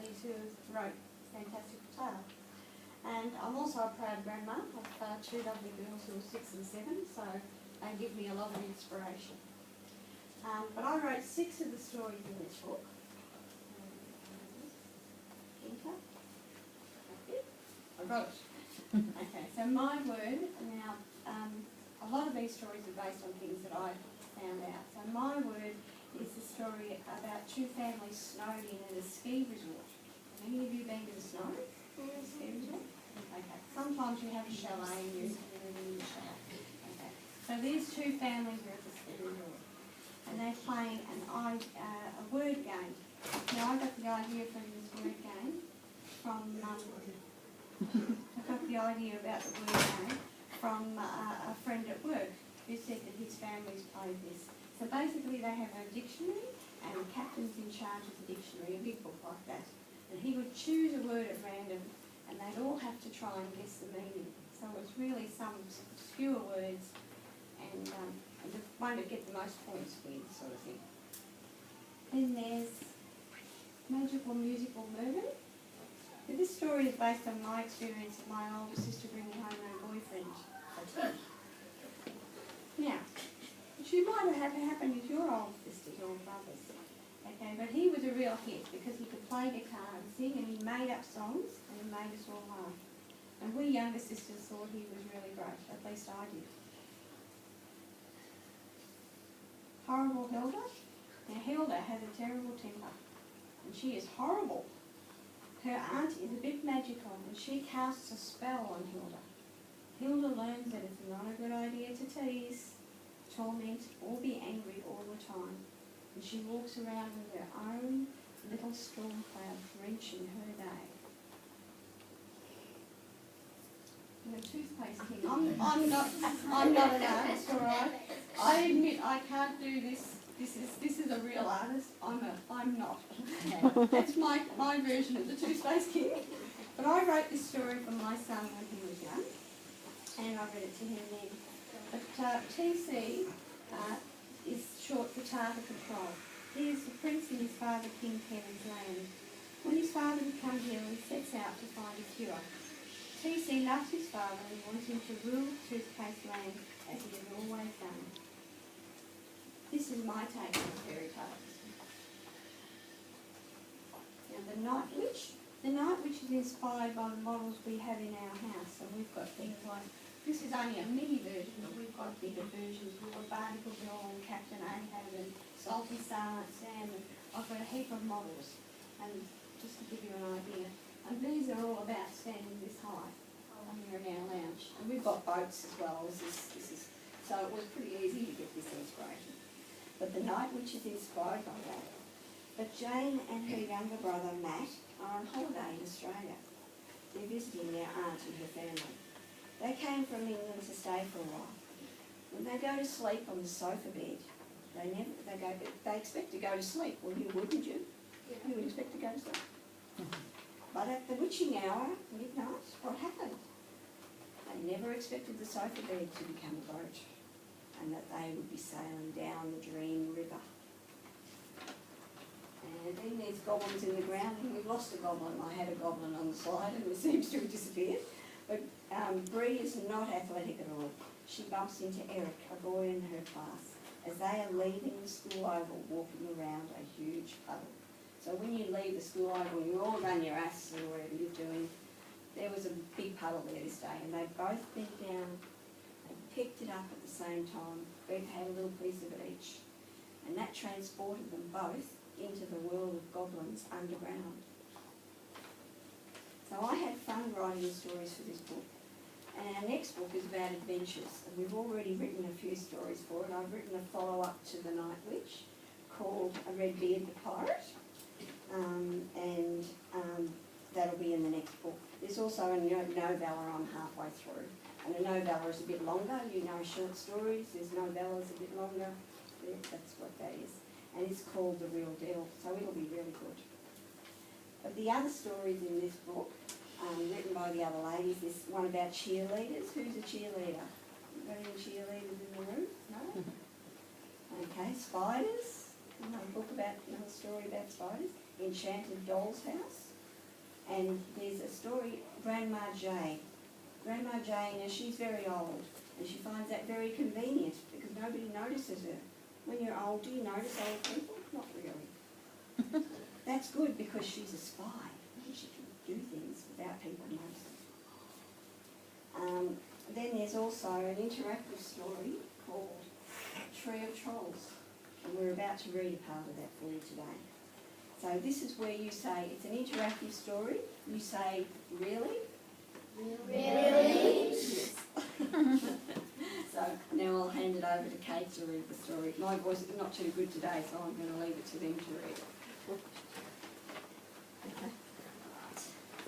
ladies who wrote Fan-tas-tic-alTales. And I'm also a proud grandma of two lovely girls who are 6 and 7, so they give me a lot of inspiration. But I wrote 6 of the stories in this book. I got it. Okay, so my word, now a lot of these stories are based on things that I found out. So my word is the story about 2 families snowed in at a ski resort. Have any of you been to the snow? Ski resort? Okay. Sometimes you have a chalet and you live in the chalet. Okay. So these 2 families are at the ski resort and they're playing a word game. Now I got the idea from this word game from I got the idea about the word game from a friend at work who said that his family's played this. So basically they have a dictionary and the captain's in charge of the dictionary, a big book like that. And he would choose a word at random and they'd all have to try and guess the meaning. So it's really some obscure words and the one that get the most points wins sort of thing. Then there's Magical Musical Movie. Now, this story is based on my experience of my older sister bringing home her boyfriend. Now, which might have happened with your old sisters or brothers. Okay, but he was a real hit because he could play guitar and sing and he made up songs and he made us all laugh. And we younger sisters thought he was really great, at least I did. Horrible Hilda. Now Hilda has a terrible temper and she is horrible. Her aunt is a bit magical and she casts a spell on Hilda. Hilda learns that it's not a good idea to tease, torment or be angry all the time. And she walks around with her own little storm cloud drenching her day. And the toothpaste king. I'm not an artist, alright? I admit I can't do this. This is a real artist. I'm not. That's my version of the toothpaste king. But I wrote this story for my son when he was young, and I read it to him then. But TC is short for Tartar Control. He is the prince in his father King Kevin's land. When his father becomes ill, he sets out to find a cure. TC loves his father and wants him to rule toothpaste land as he has always done. This is my take on fairy tales. Now the Night Witch. The Night Witch is inspired by the models we have in our house. And we've got things like, this is only a mini version, but we've got bigger versions. We've got Barnacle Bill and Captain Ahab and Salty Sam, and I've got a heap of models. And just to give you an idea. And these are all about standing this high here in our lounge. And we've got boats as well. This is, so it was pretty easy to get this inspiration. But the Night Witch is inspired by that. But Jane and her younger brother Matt are on holiday in Australia. They're visiting their aunt and her family. They came from England to stay for a while. When they go to sleep on the sofa bed, they expect to go to sleep. Well, you wouldn't you? You would expect to go to sleep. But at the witching hour, midnight, what happened? They never expected the sofa bed to become a boat, and that they would be sailing down the Dream River. And then there's goblins in the ground, and we've lost a goblin. I had a goblin on the slide, and it seems to have disappeared. But Bree is not athletic at all. She bumps into Eric, a boy in her class, as they are leaving the school oval, walking around a huge puddle. So when you leave the school oval, you all run your ass or whatever you're doing. There was a big puddle there this day, and they both bent down and picked it up at the same time. Both had a little piece of it each. And that transported them both into the world of goblins underground. So I had fun writing the stories for this book. And our next book is about adventures. And we've already written a few stories for it. I've written a follow-up to The Night Witch called A Redbeard the Pirate. That'll be in the next book. There's also a novella I'm halfway through. And a novella is a bit longer. You know short stories. There's novellas a bit longer. Yeah, that's what that is. And it's called The Real Deal. So it'll be really good. But the other stories in this book, written by the other ladies, there's one about cheerleaders. Who's a cheerleader? Got any cheerleaders in the room? No? Okay, spiders. Another story about spiders. Enchanted Doll's House. And there's a story, Grandma Jane. Grandma Jane, now she's very old, and she finds that very convenient because nobody notices her. When you're old, do you notice old people? Not really. That's good because she's a spy. She can do things without people noticing. Then there's also an interactive story called Tree of Trolls, and we're about to read a part of that for you today. So this is where you say, it's an interactive story, you say, really? Really? Yes. So now I'll hand it over to Kate to read the story. My voice is not too good today, so I'm going to leave it to them to read it. Okay.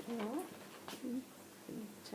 Right.